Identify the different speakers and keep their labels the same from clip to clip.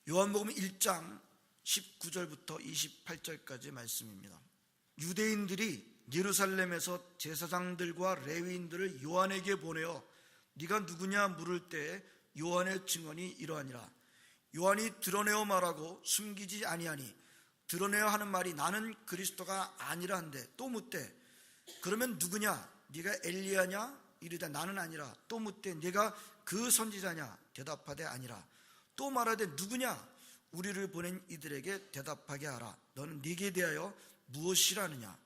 Speaker 1: 요한복음 1장 19절부터 28절까지 말씀입니다. 유대인들이 예루살렘에서 제사장들과 레위인들을 요한에게 보내어 네가 누구냐 물을 때 요한의 증언이 이러하니라. 요한이 드러내어 말하고 숨기지 아니하니 드러내어 하는 말이 나는 그리스도가 아니라 한데, 또 묻되 그러면 누구냐? 네가 엘리야냐? 이르되 나는 아니라. 또 묻되 네가 그 선지자냐? 대답하되 아니라. 또 말하되 누구냐? 우리를 보낸 이들에게 대답하게 하라. 너는 네게 대하여 무엇이라느냐?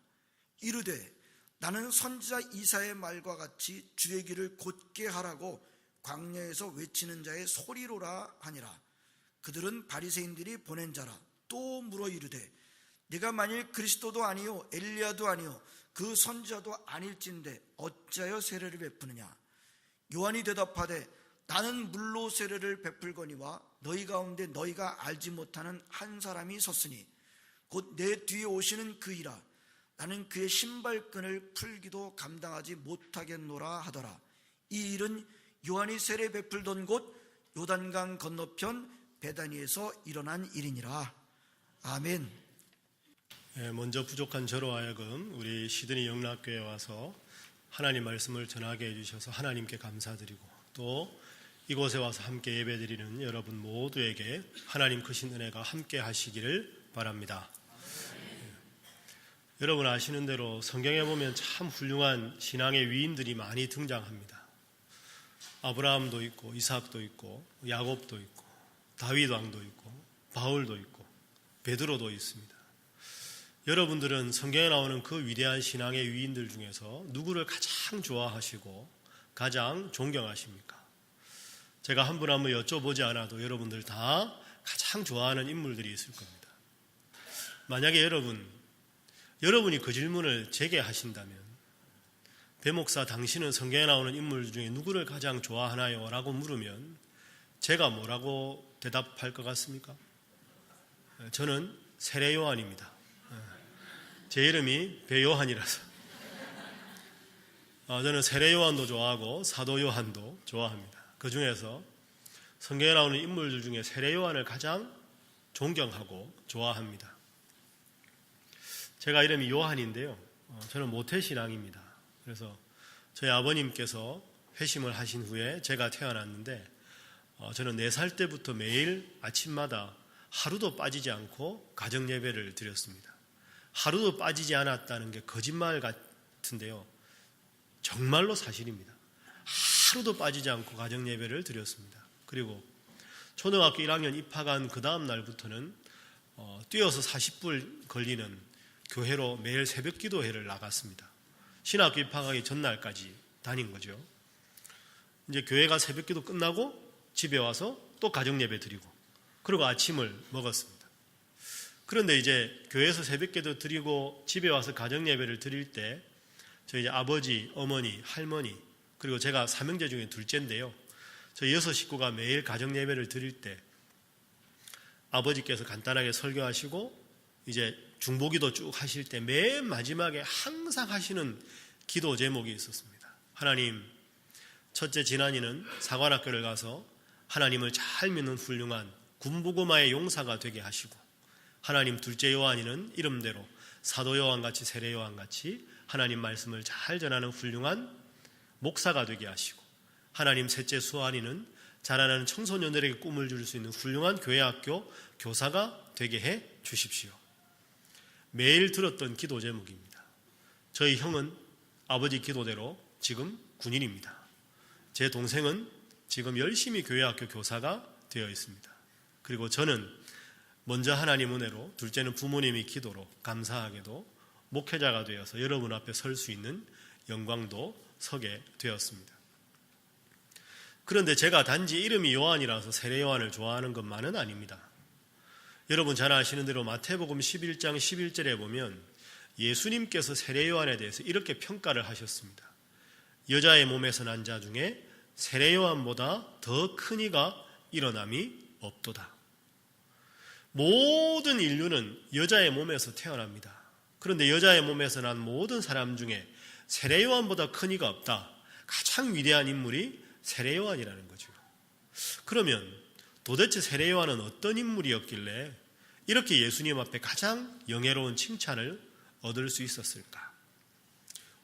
Speaker 1: 이르되 나는 선지자 이사의 말과 같이 주의 길을 곧게 하라고 광야에서 외치는 자의 소리로라 하니라. 그들은 바리새인들이 보낸 자라. 또 물어 이르되 네가 만일 그리스도도 아니요 엘리야도 아니요 그 선지자도 아닐진데 어찌하여 세례를 베푸느냐? 요한이 대답하되 나는 물로 세례를 베풀거니와 너희 가운데 너희가 알지 못하는 한 사람이 섰으니 곧 내 뒤에 오시는 그이라. 나는 그의 신발끈을 풀기도 감당하지 못하겠노라 하더라. 이 일은 요한이 세례 베풀던 곳 요단강 건너편 베다니에서 일어난 일이니라. 아멘.
Speaker 2: 먼저 부족한 저로 하여금 우리 시드니 영락교회에 와서 하나님 말씀을 전하게 해주셔서 하나님께 감사드리고, 또 이곳에 와서 함께 예배드리는 여러분 모두에게 하나님 크신 은혜가 함께 하시기를 바랍니다. 여러분 아시는 대로 성경에 보면 참 훌륭한 신앙의 위인들이 많이 등장합니다. 아브라함도 있고 이삭도 있고 야곱도 있고 다윗 왕도 있고 바울도 있고 베드로도 있습니다. 여러분들은 성경에 나오는 그 위대한 신앙의 위인들 중에서 누구를 가장 좋아하시고 가장 존경하십니까? 제가 한 분 한 분 여쭤보지 않아도 여러분들 다 가장 좋아하는 인물들이 있을 겁니다. 만약에 여러분이 그 질문을 제게 하신다면, 배목사 당신은 성경에 나오는 인물 중에 누구를 가장 좋아하나요? 라고 물으면 제가 뭐라고 대답할 것 같습니까? 저는 세례 요한입니다. 제 이름이 배요한이라서. 저는 세례 요한도 좋아하고 사도 요한도 좋아합니다. 그 중에서 성경에 나오는 인물들 중에 세례 요한을 가장 존경하고 좋아합니다. 제가 이름이 요한인데요, 저는 모태신앙입니다. 그래서 저희 아버님께서 회심을 하신 후에 제가 태어났는데, 저는 4살 때부터 매일 아침마다 하루도 빠지지 않고 가정 예배를 드렸습니다. 하루도 빠지지 않았다는 게 거짓말 같은데요, 정말로 사실입니다. 하루도 빠지지 않고 가정 예배를 드렸습니다. 그리고 초등학교 1학년 입학한 그 다음 날부터는 뛰어서 40분 걸리는 교회로 매일 새벽 기도회를 나갔습니다. 신학교 입학하기 전날까지 다닌 거죠. 이제 교회가 새벽 기도 끝나고 집에 와서 또 가정 예배 드리고, 그리고 아침을 먹었습니다. 그런데 이제 교회에서 새벽 기도 드리고 집에 와서 가정 예배를 드릴 때 저희 아버지, 어머니, 할머니, 그리고 제가 삼형제 중에 둘째인데요, 저희 6 식구가 매일 가정 예배를 드릴 때 아버지께서 간단하게 설교하시고 이제 중보기도 쭉 하실 때 맨 마지막에 항상 하시는 기도 제목이 있었습니다. 하나님, 첫째 진한이는 사관학교를 가서 하나님을 잘 믿는 훌륭한 군부고마의 용사가 되게 하시고, 하나님 둘째 요한이는 이름대로 사도 요한같이 세례 요한같이 하나님 말씀을 잘 전하는 훌륭한 목사가 되게 하시고, 하나님 셋째 수환이는 자라나는 청소년들에게 꿈을 줄 수 있는 훌륭한 교회학교 교사가 되게 해 주십시오. 매일 들었던 기도 제목입니다. 저희 형은 아버지 기도대로 지금 군인입니다. 제 동생은 지금 열심히 교회학교 교사가 되어 있습니다. 그리고 저는 먼저 하나님 은혜로, 둘째는 부모님의 기도로 감사하게도 목회자가 되어서 여러분 앞에 설 수 있는 영광도 서게 되었습니다. 그런데 제가 단지 이름이 요한이라서 세례 요한을 좋아하는 것만은 아닙니다. 여러분 잘 아시는 대로 마태복음 11장 11절에 보면 예수님께서 세례 요한에 대해서 이렇게 평가를 하셨습니다. 여자의 몸에서 난 자 중에 세례 요한보다 더 큰 이가 일어남이 없도다. 모든 인류는 여자의 몸에서 태어납니다. 그런데 여자의 몸에서 난 모든 사람 중에 세례 요한보다 큰 이가 없다. 가장 위대한 인물이 세례 요한이라는 거죠. 그러면 도대체 세례 요한은 어떤 인물이었길래 이렇게 예수님 앞에 가장 영예로운 칭찬을 얻을 수 있었을까?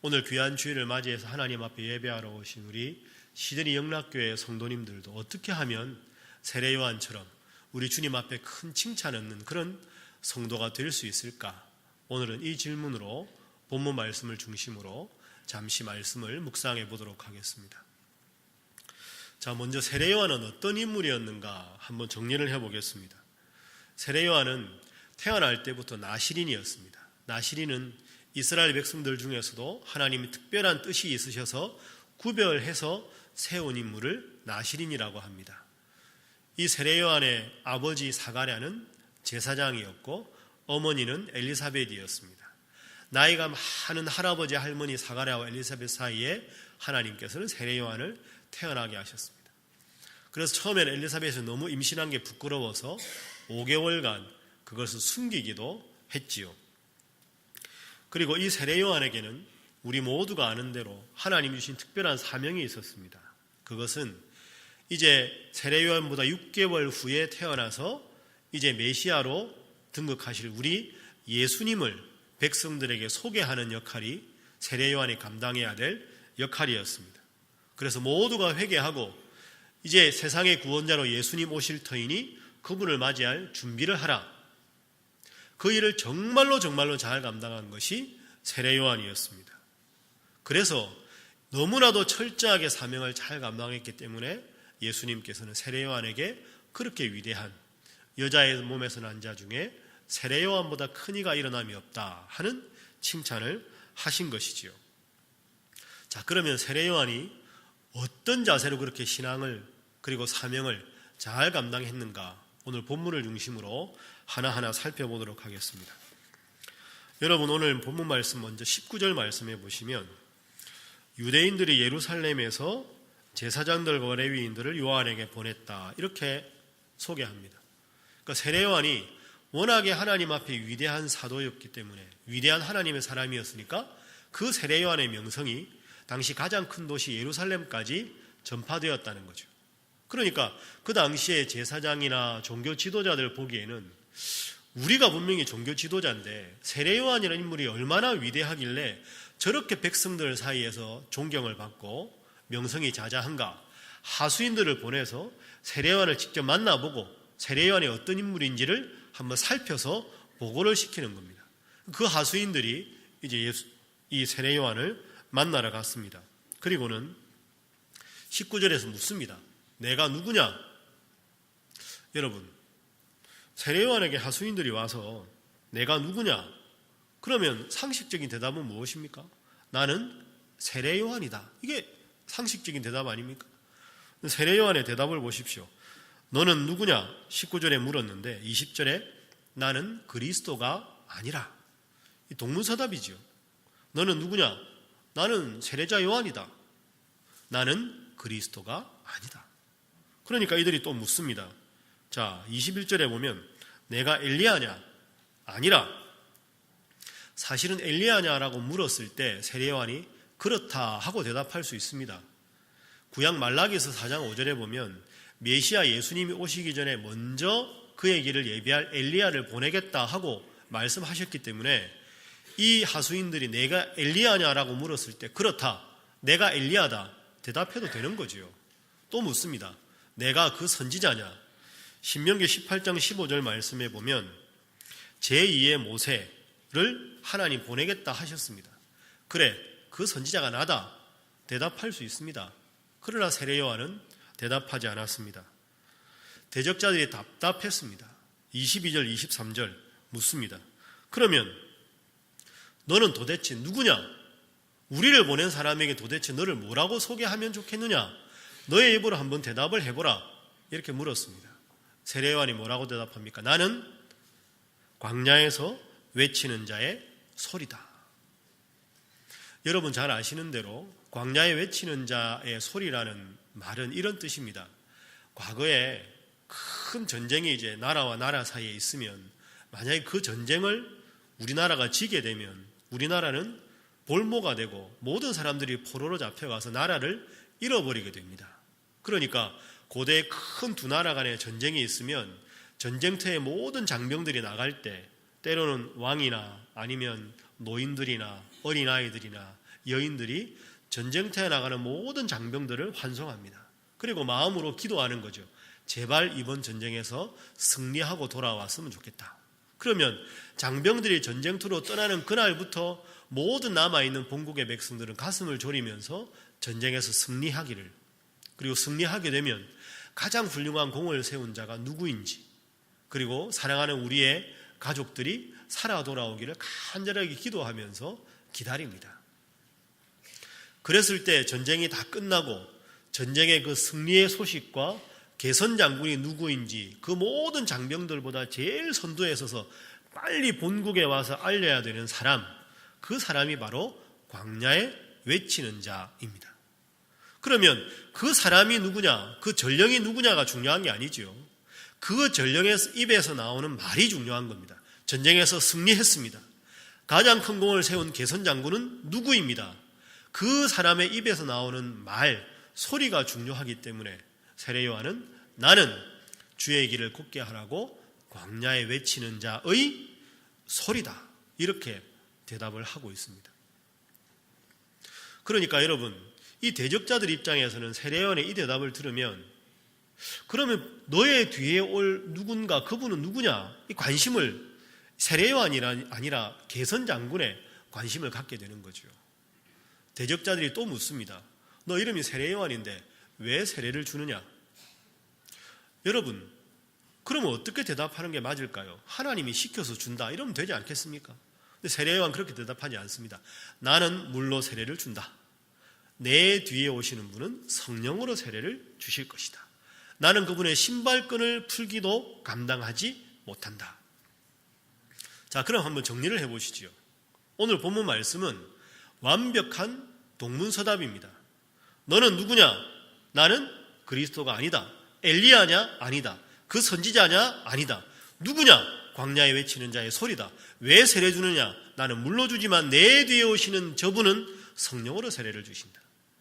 Speaker 2: 오늘 귀한 주일을 맞이해서 하나님 앞에 예배하러 오신 우리 시드니 영락교회 성도님들도 어떻게 하면 세례 요한처럼 우리 주님 앞에 큰 칭찬 얻는 그런 성도가 될 수 있을까? 오늘은 이 질문으로 본문 말씀을 중심으로 잠시 말씀을 묵상해 보도록 하겠습니다. 자, 먼저 세례 요한은 어떤 인물이었는가 한번 정리를 해보겠습니다. 세례 요한은 태어날 때부터 나시린이었습니다. 나시린은 이스라엘 백성들 중에서도 하나님이 특별한 뜻이 있으셔서 구별해서 세운 인물을 나시린이라고 합니다. 이 세례 요한의 아버지 사가랴는 제사장이었고 어머니는 엘리사벳이었습니다. 나이가 많은 할아버지 할머니 사가랴와 엘리사벳 사이에 하나님께서는 세례 요한을 태어나게 하셨습니다. 그래서 처음에는 엘리사벳이 너무 임신한 게 부끄러워서 5개월간 그것을 숨기기도 했지요. 그리고 이 세례 요한에게는 우리 모두가 아는 대로 하나님 주신 특별한 사명이 있었습니다. 그것은 이제 세례 요한보다 6개월 후에 태어나서 이제 메시아로 등극하실 우리 예수님을 백성들에게 소개하는 역할이 세례 요한이 감당해야 될 역할이었습니다. 그래서 모두가 회개하고 이제 세상의 구원자로 예수님 오실 터이니 그분을 맞이할 준비를 하라. 그 일을 정말로 잘 감당한 것이 세례 요한이었습니다. 그래서 너무나도 철저하게 사명을 잘 감당했기 때문에 예수님께서는 세례 요한에게 그렇게 위대한 여자의 몸에서 난 자 중에 세례 요한보다 큰 이가 일어남이 없다 하는 칭찬을 하신 것이지요. 자, 그러면 세례 요한이 어떤 자세로 그렇게 신앙을 그리고 사명을 잘 감당했는가 오늘 본문을 중심으로 하나하나 살펴보도록 하겠습니다. 여러분, 오늘 본문 말씀 먼저 19절 말씀해 보시면 유대인들이 예루살렘에서 제사장들과 레위인들을 요한에게 보냈다 이렇게 소개합니다. 그러니까 세례 요한이 워낙에 하나님 앞에 위대한 사도였기 때문에 위대한 하나님의 사람이었으니까 그 세례 요한의 명성이 당시 가장 큰 도시 예루살렘까지 전파되었다는 거죠. 그러니까 그 당시에 제사장이나 종교 지도자들 보기에는 우리가 분명히 종교 지도자인데 세례 요한이라는 인물이 얼마나 위대하길래 저렇게 백성들 사이에서 존경을 받고 명성이 자자한가. 하수인들을 보내서 세례 요한을 직접 만나보고 세례 요한이 어떤 인물인지를 한번 살펴서 보고를 시키는 겁니다. 그 하수인들이 이제 이 세례 요한을 만나러 갔습니다. 그리고는 19절에서 묻습니다. 내가 누구냐? 여러분, 세례 요한에게 하수인들이 와서 내가 누구냐? 그러면 상식적인 대답은 무엇입니까? 나는 세례 요한이다. 이게 상식적인 대답 아닙니까? 세례 요한의 대답을 보십시오. 너는 누구냐? 19절에 물었는데 20절에 나는 그리스도가 아니라. 이 동문서답이지요. 너는 누구냐? 나는 세례자 요한이다. 나는 그리스도가 아니다. 그러니까 이들이 또 묻습니다. 자, 21절에 보면 내가 엘리야냐? 아니라. 사실은 엘리야냐라고 물었을 때 세례 요한이 그렇다 하고 대답할 수 있습니다. 구약 말라기서 4장 5절에 보면 메시아 예수님이 오시기 전에 먼저 그의 길을 예비할 엘리야를 보내겠다 하고 말씀하셨기 때문에 이 하수인들이 내가 엘리야냐라고 물었을 때 그렇다, 내가 엘리야다 대답해도 되는 거지요. 또 묻습니다. 내가 그 선지자냐? 신명기 18장 15절 말씀에 보면 제2의 모세를 하나님 보내겠다 하셨습니다. 그래, 그 선지자가 나다 대답할 수 있습니다. 그러나 세례 요한은 대답하지 않았습니다. 대적자들이 답답했습니다. 22절 23절 묻습니다. 그러면 너는 도대체 누구냐? 우리를 보낸 사람에게 도대체 너를 뭐라고 소개하면 좋겠느냐? 너의 입으로 한번 대답을 해보라. 이렇게 물었습니다. 세례 요한이 뭐라고 대답합니까? 나는 광야에서 외치는 자의 소리다. 여러분 잘 아시는 대로 광야에 외치는 자의 소리라는 말은 이런 뜻입니다. 과거에 큰 전쟁이 이제 나라와 나라 사이에 있으면 만약에 그 전쟁을 우리나라가 지게 되면 우리나라는 볼모가 되고 모든 사람들이 포로로 잡혀가서 나라를 잃어버리게 됩니다. 그러니까 고대 큰 두 나라 간의 전쟁이 있으면 전쟁터에 모든 장병들이 나갈 때 때로는 왕이나 아니면 노인들이나 어린아이들이나 여인들이 전쟁터에 나가는 모든 장병들을 환송합니다. 그리고 마음으로 기도하는 거죠. 제발 이번 전쟁에서 승리하고 돌아왔으면 좋겠다. 그러면 장병들이 전쟁터로 떠나는 그날부터 모든 남아있는 본국의 백성들은 가슴을 졸이면서 전쟁에서 승리하기를, 그리고 승리하게 되면 가장 훌륭한 공을 세운 자가 누구인지, 그리고 사랑하는 우리의 가족들이 살아 돌아오기를 간절하게 기도하면서 기다립니다. 그랬을 때 전쟁이 다 끝나고 전쟁의 그 승리의 소식과 개선 장군이 누구인지 그 모든 장병들보다 제일 선두에 서서 빨리 본국에 와서 알려야 되는 사람, 그 사람이 바로 광야에 외치는 자입니다. 그러면 그 사람이 누구냐, 그 전령이 누구냐가 중요한 게 아니죠. 그 전령의 입에서 나오는 말이 중요한 겁니다. 전쟁에서 승리했습니다. 가장 큰 공을 세운 개선 장군은 누구입니다. 그 사람의 입에서 나오는 말, 소리가 중요하기 때문에 세례 요한은 나는 주의 길을 걷게 하라고 광야에 외치는 자의 소리다, 이렇게 대답을 하고 있습니다. 그러니까 여러분, 이 대적자들 입장에서는 세례 요한의 이 대답을 들으면 그러면 너의 뒤에 올 누군가, 그분은 누구냐, 이 관심을 세례 요한이 아니라 개선 장군에 관심을 갖게 되는 거죠. 대적자들이 또 묻습니다. 너 이름이 세례 요한인데 왜 세례를 주느냐? 여러분, 그러면 어떻게 대답하는 게 맞을까요? 하나님이 시켜서 준다 이러면 되지 않겠습니까? 근데 세례 요한 그렇게 대답하지 않습니다. 나는 물로 세례를 준다. 내 뒤에 오시는 분은 성령으로 세례를 주실 것이다. 나는 그분의 신발끈을 풀기도 감당하지 못한다. 자, 그럼 한번 정리를 해보시죠. 오늘 본문 말씀은 완벽한 동문서답입니다. 너는 누구냐? 나는 그리스도가 아니다. 엘리야냐? 아니다. 그 선지자냐? 아니다. 누구냐? 광야에 외치는 자의 소리다. 왜 세례 주느냐? 나는 물로 주지만 내 뒤에 오시는 저분은 성령으로 세례를 주신다.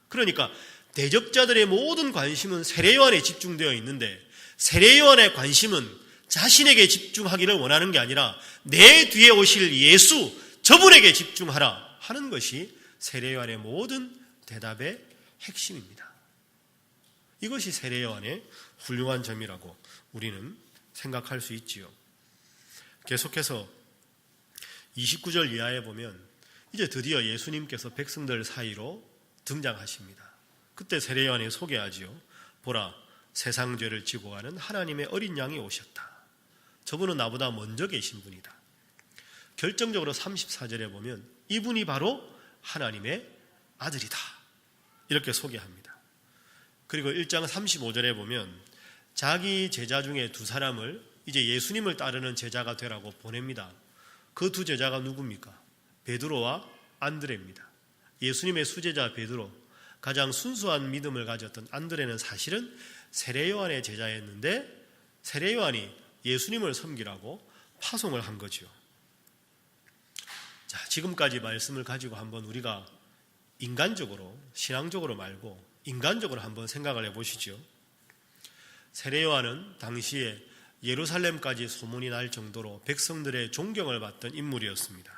Speaker 2: 그러니까 대적자들의 모든 관심은 세례 요한에 집중되어 있는데 세례 요한의 관심은 자신에게 집중하기를 원하는 게 아니라 내 뒤에 오실 예수, 저분에게 집중하라 하는 것이 세례 요한의 모든 대답의 핵심입니다. 이것이 세례 요한의 훌륭한 점이라고 우리는 생각할 수 있지요. 계속해서 29절 이하에 보면 이제 드디어 예수님께서 백성들 사이로 등장하십니다. 그때 세례 요한이 소개하지요. 보라, 세상 죄를 지고 가는 하나님의 어린 양이 오셨다. 저분은 나보다 먼저 계신 분이다. 결정적으로 34절에 보면 이분이 바로 하나님의 아들이다, 이렇게 소개합니다. 그리고 1장 35절에 보면 자기 제자 중에 두 사람을 이제 예수님을 따르는 제자가 되라고 보냅니다. 그 두 제자가 누굽니까? 베드로와 안드레입니다. 예수님의 수제자 베드로, 가장 순수한 믿음을 가졌던 안드레는 사실은 세례 요한의 제자였는데 세례 요한이 예수님을 섬기라고 파송을 한 거죠. 자, 지금까지 말씀을 가지고 한번 우리가 인간적으로, 신앙적으로 말고 인간적으로 한번 생각을 해보시죠. 세례 요한은 당시에 예루살렘까지 소문이 날 정도로 백성들의 존경을 받던 인물이었습니다.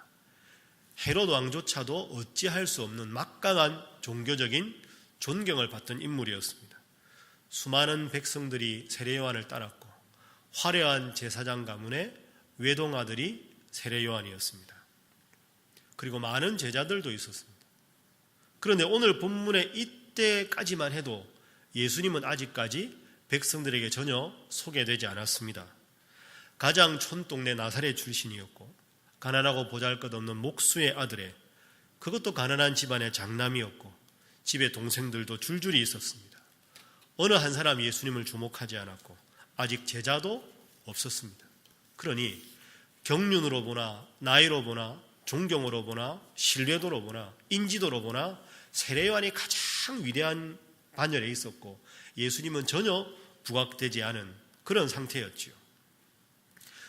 Speaker 2: 헤롯 왕조차도 어찌할 수 없는 막강한 종교적인 존경을 받던 인물이었습니다. 수많은 백성들이 세례 요한을 따랐고 화려한 제사장 가문의 외동아들이 세례 요한이었습니다. 그리고 많은 제자들도 있었습니다. 그런데 오늘 본문의 이때까지만 해도 예수님은 아직까지 백성들에게 전혀 소개되지 않았습니다. 가장 촌동네 나사렛 출신이었고 가난하고 보잘것없는 목수의 아들에, 그것도 가난한 집안의 장남이었고 집에 동생들도 줄줄이 있었습니다. 어느 한 사람이 예수님을 주목하지 않았고 아직 제자도 없었습니다. 그러니 경륜으로 보나 나이로 보나 존경으로 보나 신뢰도로 보나 인지도로 보나 세례 요한이 가장 위대한 반열에 있었고 예수님은 전혀 부각되지 않은 그런 상태였지요.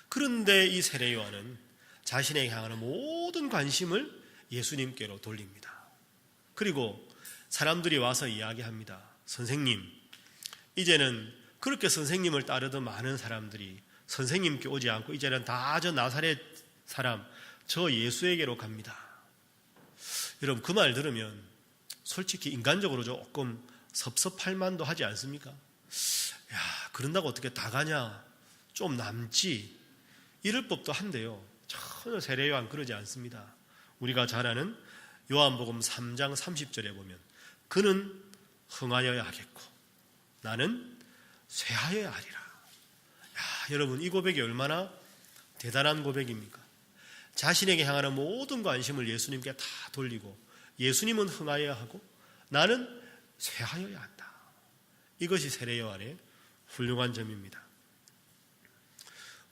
Speaker 2: 그런데 이 세례 요한은 자신에게 향하는 모든 관심을 예수님께로 돌립니다. 그리고 사람들이 와서 이야기합니다. 선생님, 이제는 그렇게 선생님을 따르던 많은 사람들이 선생님께 오지 않고 이제는 다 저 나사렛 사람, 저 예수에게로 갑니다. 여러분, 그 말 들으면 솔직히 인간적으로 조금 섭섭할 만도 하지 않습니까? 야, 그런다고 어떻게 다 가냐? 좀 남지. 이럴 법도 한데요. 전혀 세례요한 그러지 않습니다. 우리가 잘 아는 요한복음 3장 30절에 보면 그는 흥하여야 하겠고 나는 쇠하여야 하리라. 야, 여러분, 이 고백이 얼마나 대단한 고백입니까? 자신에게 향하는 모든 관심을 예수님께 다 돌리고 예수님은 흥하여야 하고 나는 쇠하여야 한다. 이것이 세례요한의 훌륭한 점입니다.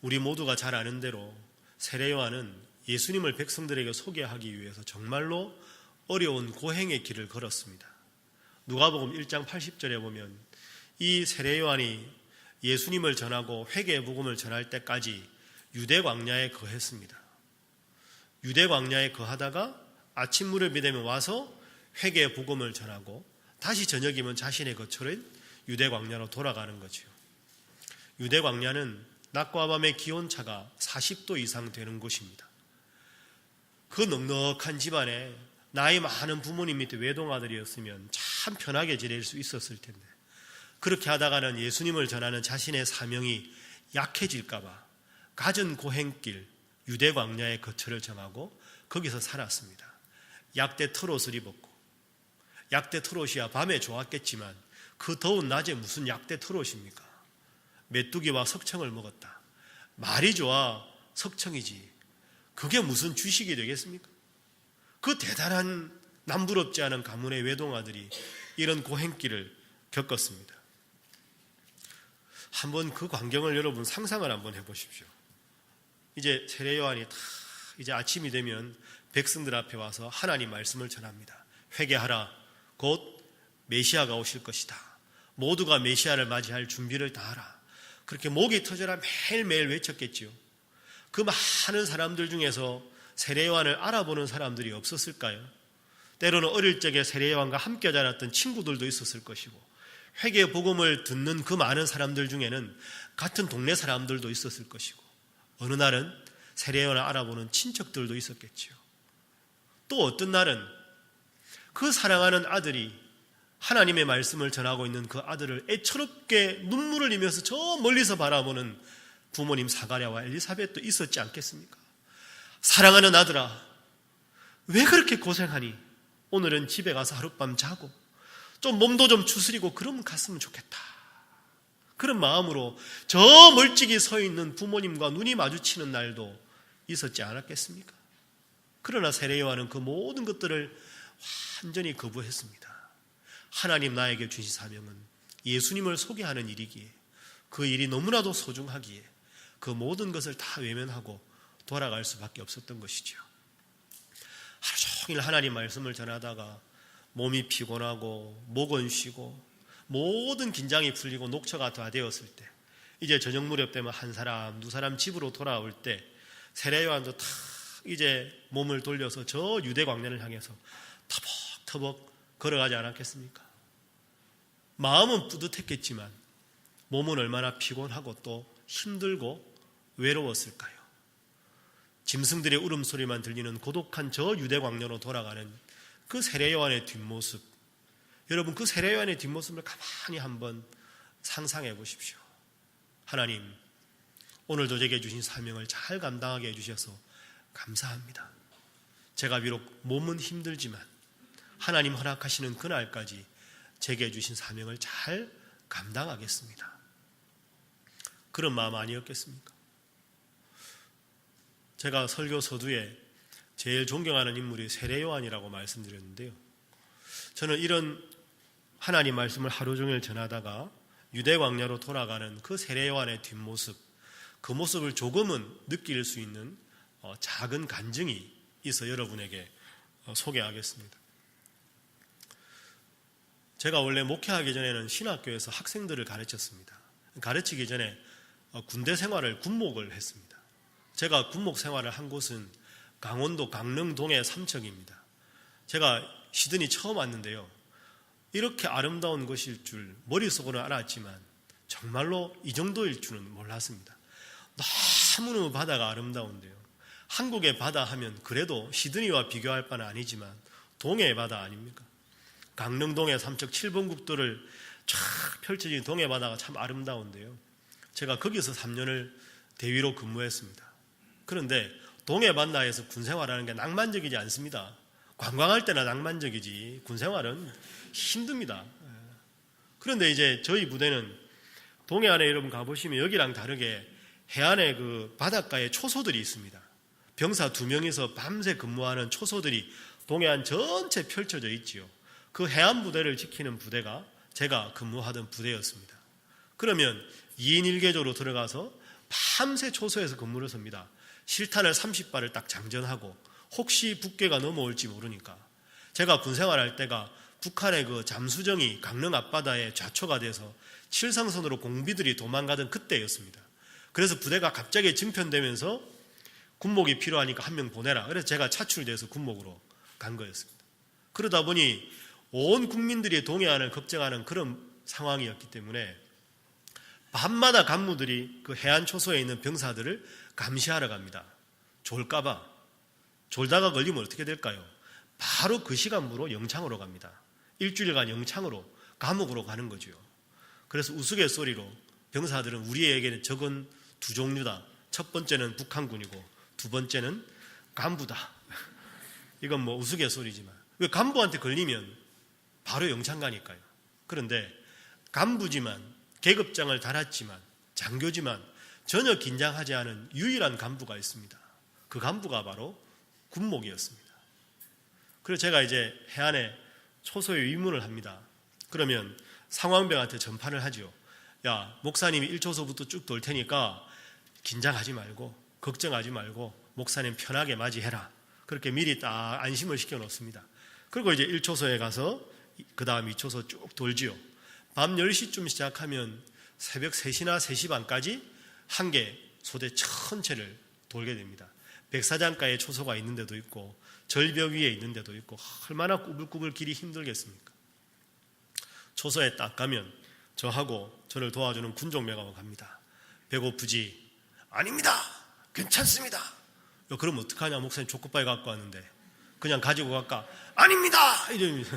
Speaker 2: 우리 모두가 잘 아는 대로 세례요한은 예수님을 백성들에게 소개하기 위해서 정말로 어려운 고행의 길을 걸었습니다. 누가복음 1장 80절에 보면 이 세례요한이 예수님을 전하고 회개의 복음을 전할 때까지 유대 광야에 거했습니다. 유대 광야에 거하다가 아침 무렵이 되면 와서 회개의 복음을 전하고 다시 저녁이면 자신의 거처인 유대 광야로 돌아가는 거죠. 유대 광야는 낮과 밤의 기온차가 40도 이상 되는 곳입니다. 그 넉넉한 집안에 나이 많은 부모님 밑에 외동아들이었으면 참 편하게 지낼 수 있었을 텐데 그렇게 하다가는 예수님을 전하는 자신의 사명이 약해질까 봐 갖은 고행길 유대 광야의 거처를 정하고 거기서 살았습니다. 약대 털옷을 입었고 약대 털옷이야 밤에 좋았겠지만 그 더운 낮에 무슨 약대 털옷입니까? 메뚜기와 석청을 먹었다. 말이 좋아 석청이지. 그게 무슨 주식이 되겠습니까? 그 대단한 남부럽지 않은 가문의 외동아들이 이런 고행길을 겪었습니다. 한번 그 광경을 여러분 상상을 한번 해보십시오. 이제 세례요한이 다 이제 아침이 되면 백성들 앞에 와서 하나님 말씀을 전합니다. 회개하라. 곧 메시아가 오실 것이다. 모두가 메시아를 맞이할 준비를 다 하라. 그렇게 목이 터져라 매일매일 외쳤겠지요. 그 많은 사람들 중에서 세례요한을 알아보는 사람들이 없었을까요? 때로는 어릴 적에 세례요한과 함께 자랐던 친구들도 있었을 것이고 회개의 복음을 듣는 그 많은 사람들 중에는 같은 동네 사람들도 있었을 것이고 어느 날은 세례요한을 알아보는 친척들도 있었겠지요. 또 어떤 날은 그 사랑하는 아들이 하나님의 말씀을 전하고 있는 그 아들을 애처롭게 눈물을 흘리면서 저 멀리서 바라보는 부모님 사가랴와 엘리사벳도 있었지 않겠습니까? 사랑하는 아들아, 왜 그렇게 고생하니? 오늘은 집에 가서 하룻밤 자고 좀 몸도 좀 추스리고 그러면 갔으면 좋겠다. 그런 마음으로 저 멀찍이 서 있는 부모님과 눈이 마주치는 날도 있었지 않았겠습니까? 그러나 세례요한은 그 모든 것들을 완전히 거부했습니다. 하나님 나에게 주신 사명은 예수님을 소개하는 일이기에 그 일이 너무나도 소중하기에 그 모든 것을 다 외면하고 돌아갈 수밖에 없었던 것이죠. 하루 종일 하나님 말씀을 전하다가 몸이 피곤하고 목은 쉬고 모든 긴장이 풀리고 녹초가 다 되었을 때 이제 저녁 무렵 되면 한 사람 두 사람 집으로 돌아올 때 세례요한도 탁 이제 몸을 돌려서 저 유대 광야를 향해서 터벅터벅 걸어가지 않았겠습니까? 마음은 뿌듯했겠지만 몸은 얼마나 피곤하고 또 힘들고 외로웠을까요? 짐승들의 울음소리만 들리는 고독한 저 유대 광야로 돌아가는 그 세례요한의 뒷모습, 여러분 그 세례요한의 뒷모습을 가만히 한번 상상해 보십시오. 하나님, 오늘도 제게 주신 사명을 잘 감당하게 해주셔서 감사합니다. 제가 비록 몸은 힘들지만 하나님 허락하시는 그날까지 제게 주신 사명을 잘 감당하겠습니다. 그런 마음 아니었겠습니까? 제가 설교 서두에 제일 존경하는 인물이 세례요한이라고 말씀드렸는데요. 저는 이런 하나님 말씀을 하루 종일 전하다가 유대 광야로 돌아가는 그 세례요한의 뒷모습, 그 모습을 조금은 느낄 수 있는 작은 간증이 있어 여러분에게 소개하겠습니다. 제가 원래 목회하기 전에는 신학교에서 학생들을 가르쳤습니다. 가르치기 전에 군대 생활을 군목을 했습니다. 제가 군목 생활을 한 곳은 강원도 강릉동의 삼척입니다. 제가 시드니 처음 왔는데요. 이렇게 아름다운 것일 줄 머릿속으로 알았지만 정말로 이 정도일 줄은 몰랐습니다. 너무너무 바다가 아름다운데요. 한국의 바다 하면 그래도 시드니와 비교할 바는 아니지만 동해의 바다 아닙니까? 강릉동해 삼척 7번 국도를 쫙 펼쳐진 동해 바다가 참 아름다운데요. 제가 거기서 3년을 대위로 근무했습니다. 그런데 동해 바다에서 군생활하는 게 낭만적이지 않습니다. 관광할 때나 낭만적이지 군생활은 힘듭니다. 그런데 이제 저희 부대는 동해안에 여러분 가보시면 여기랑 다르게 해안에 그 바닷가에 초소들이 있습니다. 병사 2명이서 밤새 근무하는 초소들이 동해안 전체 펼쳐져 있지요. 그 해안 부대를 지키는 부대가 제가 근무하던 부대였습니다. 그러면 2인 1개조로 들어가서 밤새 초소에서 근무를 섭니다. 실탄을 30발을 딱 장전하고 혹시 북괴가 넘어올지 모르니까. 제가 군생활할 때가 북한의 그 잠수정이 강릉 앞바다에 좌초가 돼서 칠성선으로 공비들이 도망가던 그때였습니다. 그래서 부대가 갑자기 증편되면서 군목이 필요하니까 한 명 보내라. 그래서 제가 차출돼서 군목으로 간 거였습니다. 그러다 보니 온 국민들이 동해안을 걱정하는 그런 상황이었기 때문에 밤마다 간무들이 그 해안 초소에 있는 병사들을 감시하러 갑니다. 졸까봐. 졸다가 걸리면 어떻게 될까요? 바로 그 시간부로 영창으로 갑니다. 일주일간 영창으로 감옥으로 가는 거죠. 그래서 우스갯소리로 병사들은 우리에게는 적은 2종류다. 첫 번째는 북한군이고 두 번째는 간부다. 이건 뭐 우스갯소리지만 왜 간부한테 걸리면 바로 영창 가니까요. 그런데 간부지만 계급장을 달았지만 장교지만 전혀 긴장하지 않은 유일한 간부가 있습니다. 그 간부가 바로 군목이었습니다. 그래서 제가 이제 해안에 초소에 위문을 합니다. 그러면 상황병한테 전파를 하죠. 야, 목사님이 1초소부터 쭉 돌 테니까 긴장하지 말고 걱정하지 말고 목사님 편하게 맞이해라. 그렇게 미리 딱 안심을 시켜 놓습니다. 그리고 이제 1초소에 가서 그 다음 2초소 쭉 돌지요. 밤 10시쯤 시작하면 새벽 3시나 3시 반까지 한 개 소대 전체를 돌게 됩니다. 백사장가에 초소가 있는 데도 있고 절벽 위에 있는 데도 있고 얼마나 꾸불꾸불 길이 힘들겠습니까? 초소에 딱 가면 저하고 저를 도와주는 군종매가 갑니다. 배고프지? 아닙니다. 괜찮습니다. 그럼 어떡하냐? 목사님 초코파이 갖고 왔는데 그냥 가지고 갈까? 아닙니다. 이러면서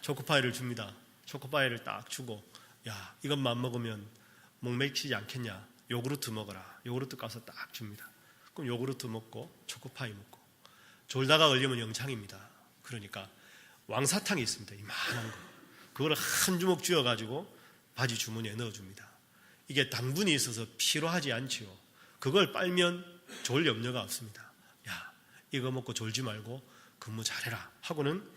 Speaker 2: 초코파이를 줍니다. 초코파이를 딱 주고 야, 이것만 먹으면 목 맥히지 않겠냐? 요구르트 먹어라. 요구르트 가서 딱 줍니다. 그럼 요구르트 먹고 초코파이 먹고 졸다가 걸리면 영창입니다. 그러니까 왕사탕이 있습니다. 이만한 거. 그걸 한 주먹 쥐어가지고 바지 주머니에 넣어줍니다. 이게 당분이 있어서 피로하지 않지요. 그걸 빨면 졸 염려가 없습니다. 야, 이거 먹고 졸지 말고 근무 잘해라 하고는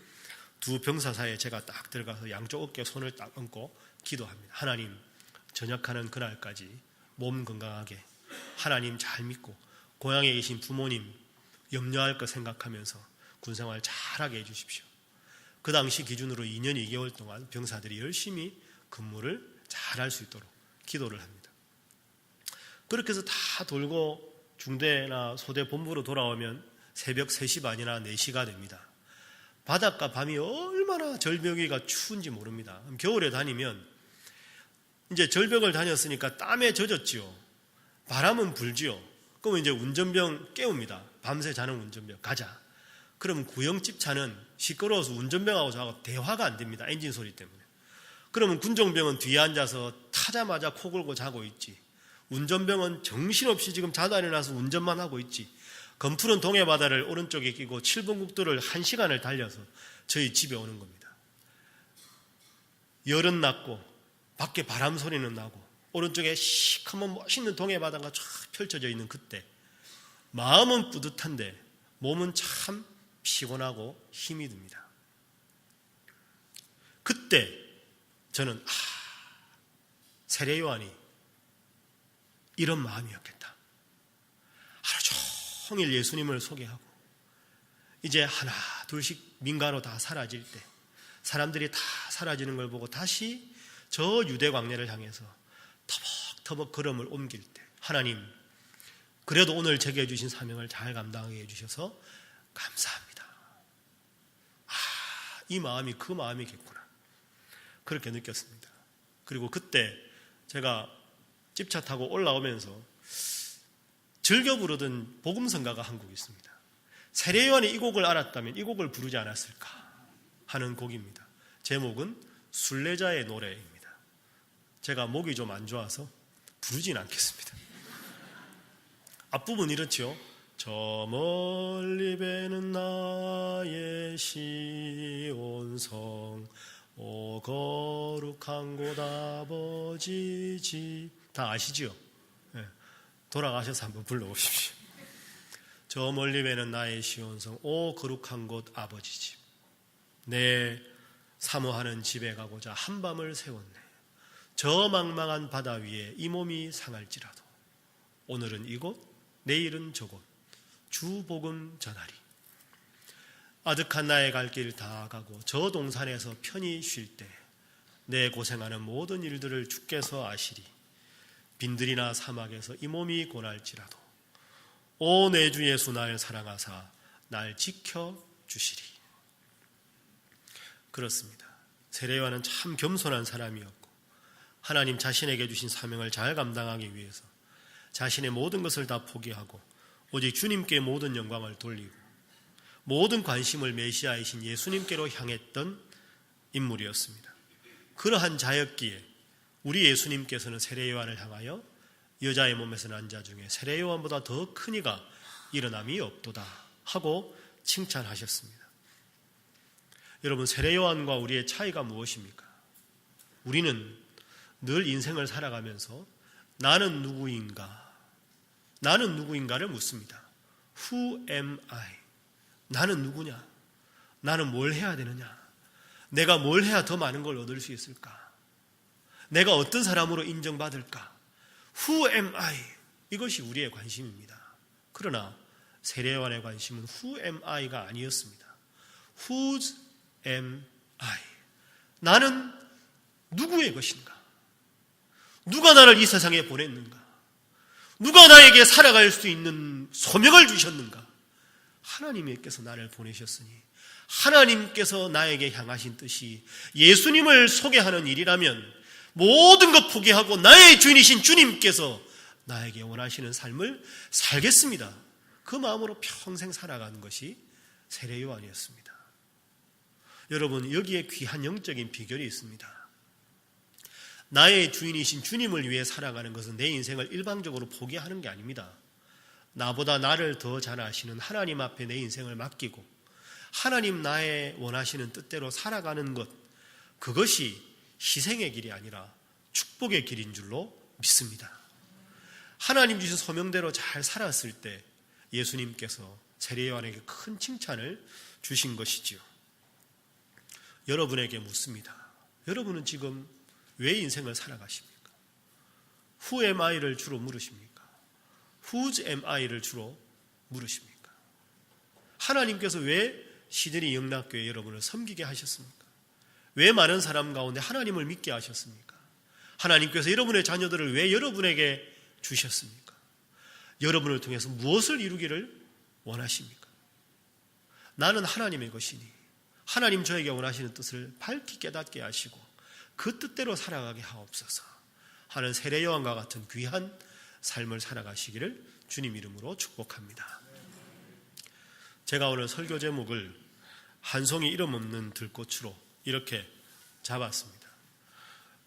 Speaker 2: 두 병사 사이에 제가 딱 들어가서 양쪽 어깨에 손을 딱 얹고 기도합니다. 하나님, 전역하는 그날까지 몸 건강하게 하나님 잘 믿고 고향에 계신 부모님 염려할 거 생각하면서 군생활 잘하게 해주십시오. 그 당시 기준으로 2년 2개월 동안 병사들이 열심히 근무를 잘할 수 있도록 기도를 합니다. 그렇게 해서 다 돌고 중대나 소대 본부로 돌아오면 새벽 3시 반이나 4시가 됩니다. 바닷가 밤이 얼마나 절벽 위가 추운지 모릅니다. 겨울에 다니면 이제 절벽을 다녔으니까 땀에 젖었지요. 바람은 불지요. 그러면 이제 운전병 깨웁니다. 밤새 자는 운전병 가자. 그럼 구형집 차는 시끄러워서 운전병하고 저하고 대화가 안 됩니다. 엔진 소리 때문에. 그러면 군종병은 뒤에 앉아서 타자마자 코 골고 자고 있지. 운전병은 정신없이 지금 자다 일어나서 운전만 하고 있지. 검푸른 동해바다를 오른쪽에 끼고 7번 국도를 1시간을 달려서 저희 집에 오는 겁니다. 열은 났고 밖에 바람 소리는 나고 오른쪽에 시커먼 멋있는 동해바다가 쫙 펼쳐져 있는 그때 마음은 뿌듯한데 몸은 참 피곤하고 힘이 듭니다. 그때 저는 세례 요한이 이런 마음이었겠다. 하루 종일 예수님을 소개하고 이제 하나 둘씩 민가로 다 사라질 때 사람들이 다 사라지는 걸 보고 다시 저 유대 광야를 향해서 터벅터벅 걸음을 옮길 때 하나님 그래도 오늘 제게 주신 사명을 잘 감당하게 해주셔서 감사합니다. 이 마음이 그 마음이겠구나. 그렇게 느꼈습니다. 그리고 그때 제가 집차 타고 올라오면서 즐겨 부르던 복음성가가 한 곡이 있습니다. 세례요한이 이 곡을 알았다면 이 곡을 부르지 않았을까 하는 곡입니다. 제목은 순례자의 노래입니다. 제가 목이 좀 안 좋아서 부르진 않겠습니다. 앞부분 이렇죠. 저 멀리 배는 나의 시온성 오 거룩한 곳 아버지 집. 다 아시죠? 네. 돌아가셔서 한번 불러보십시오. 저 멀리 배는 나의 시온성 오 거룩한 곳 아버지 집. 내 사모하는 집에 가고자 한밤을 세웠네. 저 망망한 바다 위에 이 몸이 상할지라도 오늘은 이곳 내일은 저곳 주 복음 전하리. 아득한 나의 갈 길 다 가고 저 동산에서 편히 쉴 때 내 고생하는 모든 일들을 주께서 아시리. 빈들이나 사막에서 이 몸이 고날지라도 오 내 주 예수 날 사랑하사 날 지켜주시리. 그렇습니다. 세례요한은 참 겸손한 사람이었고 하나님 자신에게 주신 사명을 잘 감당하기 위해서 자신의 모든 것을 다 포기하고 오직 주님께 모든 영광을 돌리고 모든 관심을 메시아이신 예수님께로 향했던 인물이었습니다. 그러한 자였기에 우리 예수님께서는 세례요한을 향하여 여자의 몸에서 난 자 중에 세례요한보다 더 큰 이가 일어남이 없도다 하고 칭찬하셨습니다. 여러분, 세례요한과 우리의 차이가 무엇입니까? 우리는 늘 인생을 살아가면서 나는 누구인가를 묻습니다. Who am I? 나는 누구냐? 나는 뭘 해야 되느냐? 내가 뭘 해야 더 많은 걸 얻을 수 있을까? 내가 어떤 사람으로 인정받을까? Who am I? 이것이 우리의 관심입니다. 그러나 세례요한의 관심은 Who am I가 아니었습니다. Whose am I? 나는 누구의 것인가? 누가 나를 이 세상에 보냈는가? 누가 나에게 살아갈 수 있는 소명을 주셨는가? 하나님께서 나를 보내셨으니 하나님께서 나에게 향하신 뜻이 예수님을 소개하는 일이라면 모든 것 포기하고 나의 주인이신 주님께서 나에게 원하시는 삶을 살겠습니다. 그 마음으로 평생 살아가는 것이 세례요한이었습니다. 여러분, 여기에 귀한 영적인 비결이 있습니다. 나의 주인이신 주님을 위해 살아가는 것은 내 인생을 일방적으로 포기하는 게 아닙니다. 나보다 나를 더 잘 아시는 하나님 앞에 내 인생을 맡기고 하나님 나의 원하시는 뜻대로 살아가는 것, 그것이 희생의 길이 아니라 축복의 길인 줄로 믿습니다. 하나님 주신 소명대로 잘 살았을 때 예수님께서 세례요한에게 큰 칭찬을 주신 것이지요. 여러분에게 묻습니다. 여러분은 지금 왜 인생을 살아가십니까? Who am I를 주로 물으십니까? Whose am I를 주로 물으십니까? 하나님께서 왜 시드니 영락교회 여러분을 섬기게 하셨습니까? 왜 많은 사람 가운데 하나님을 믿게 하셨습니까? 하나님께서 여러분의 자녀들을 왜 여러분에게 주셨습니까? 여러분을 통해서 무엇을 이루기를 원하십니까? 나는 하나님의 것이니 하나님 저에게 원하시는 뜻을 밝히 깨닫게 하시고 그 뜻대로 살아가게 하옵소서 하는 세례요한과 같은 귀한 삶을 살아가시기를 주님 이름으로 축복합니다. 제가 오늘 설교 제목을 한 송이 이름 없는 들꽃으로 이렇게 잡았습니다.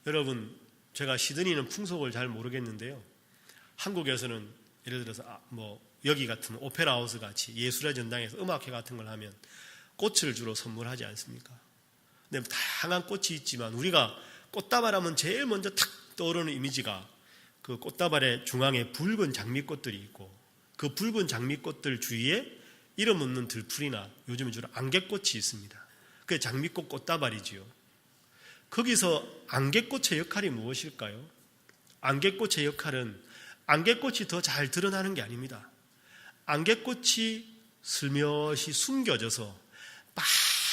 Speaker 2: 여러분, 제가 시드니는 풍속을 잘 모르겠는데요. 한국에서는 예를 들어서 여기 같은 오페라 하우스 같이 예술의 전당에서 음악회 같은 걸 하면 꽃을 주로 선물하지 않습니까? 근데 다양한 꽃이 있지만 우리가 꽃다발 하면 제일 먼저 탁 떠오르는 이미지가 그 꽃다발의 중앙에 붉은 장미꽃들이 있고 그 붉은 장미꽃들 주위에 이름 없는 들풀이나 요즘은 주로 안개꽃이 있습니다. 그게 장미꽃 꽃다발이지요. 거기서 안개꽃의 역할이 무엇일까요? 안개꽃의 역할은 안개꽃이 더 잘 드러나는 게 아닙니다. 안개꽃이 슬며시 숨겨져서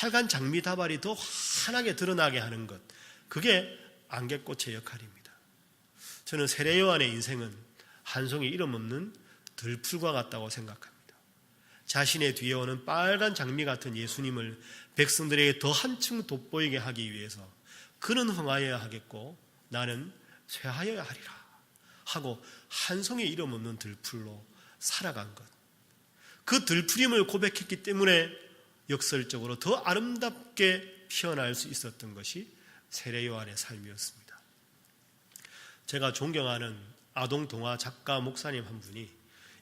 Speaker 2: 빨간 장미 다발이 더 환하게 드러나게 하는 것, 그게 안개꽃의 역할입니다. 저는 세례요한의 인생은 한 송이 이름 없는 들풀과 같다고 생각합니다. 자신의 뒤에 오는 빨간 장미 같은 예수님을 백성들에게 더 한층 돋보이게 하기 위해서 그는 흥하여야 하겠고 나는 쇠하여야 하리라 하고 한 송이 이름 없는 들풀로 살아간 것, 그 들풀임을 고백했기 때문에 역설적으로 더 아름답게 피어날 수 있었던 것이 세례 요한의 삶이었습니다. 제가 존경하는 아동 동화 작가 목사님 한 분이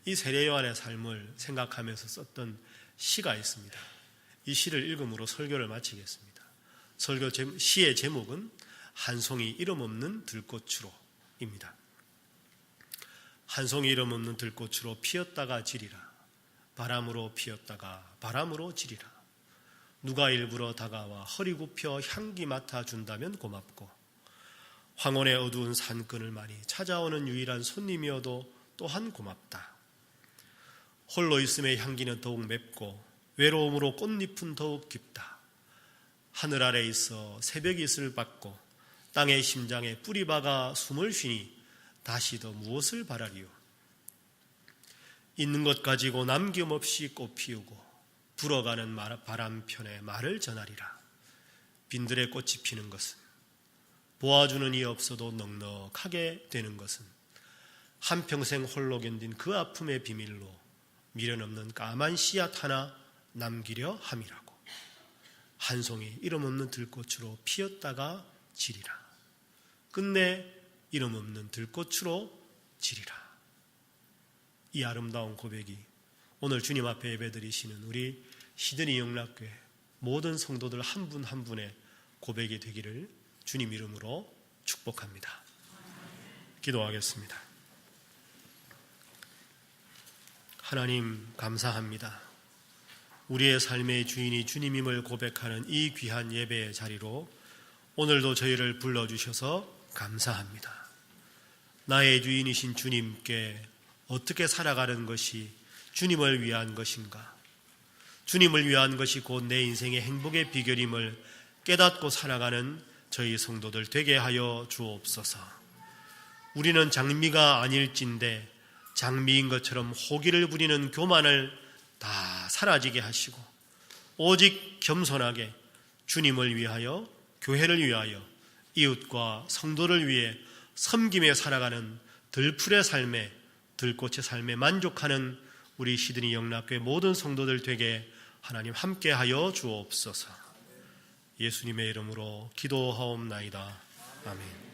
Speaker 2: 이 세례 요한의 삶을 생각하면서 썼던 시가 있습니다. 이 시를 읽음으로 설교를 마치겠습니다. 시의 제목은 한 송이 이름 없는 들꽃으로입니다. 한 송이 이름 없는 들꽃으로 피었다가 지리라. 바람으로 피었다가 바람으로 지리라. 누가 일부러 다가와 허리 굽혀 향기 맡아준다면 고맙고, 황혼의 어두운 산끈을 많이 찾아오는 유일한 손님이어도 또한 고맙다. 홀로 있음의 향기는 더욱 맵고 외로움으로 꽃잎은 더욱 깊다. 하늘 아래 있어 새벽 이슬 받고 땅의 심장에 뿌리 박아 숨을 쉬니 다시 더 무엇을 바라리요. 있는 것 가지고 남김없이 꽃 피우고 불어가는 바람편에 말을 전하리라. 빈들의 꽃이 피는 것은, 보아주는 이 없어도 넉넉하게 되는 것은 한평생 홀로 견딘 그 아픔의 비밀로 미련 없는 까만 씨앗 하나 남기려 함이라고. 한 송이 이름 없는 들꽃으로 피었다가 지리라. 끝내 이름 없는 들꽃으로 지리라. 이 아름다운 고백이 오늘 주님 앞에 예배드리시는 우리 시드니 영락교회 모든 성도들 한 분 한 분의 고백이 되기를 주님 이름으로 축복합니다. 기도하겠습니다. 하나님 감사합니다. 우리의 삶의 주인이 주님임을 고백하는 이 귀한 예배의 자리로 오늘도 저희를 불러주셔서 감사합니다. 나의 주인이신 주님께 어떻게 살아가는 것이 주님을 위한 것인가? 주님을 위한 것이 곧 내 인생의 행복의 비결임을 깨닫고 살아가는 저희 성도들 되게 하여 주옵소서. 우리는 장미가 아닐진데 장미인 것처럼 호기를 부리는 교만을 다 사라지게 하시고 오직 겸손하게 주님을 위하여, 교회를 위하여, 이웃과 성도를 위해 섬김에 살아가는 들풀의 삶에, 들꽃의 삶에 만족하는 우리 시드니 영락교회 모든 성도들 되게 하나님 함께하여 주옵소서. 예수님의 이름으로 기도하옵나이다. 아멘.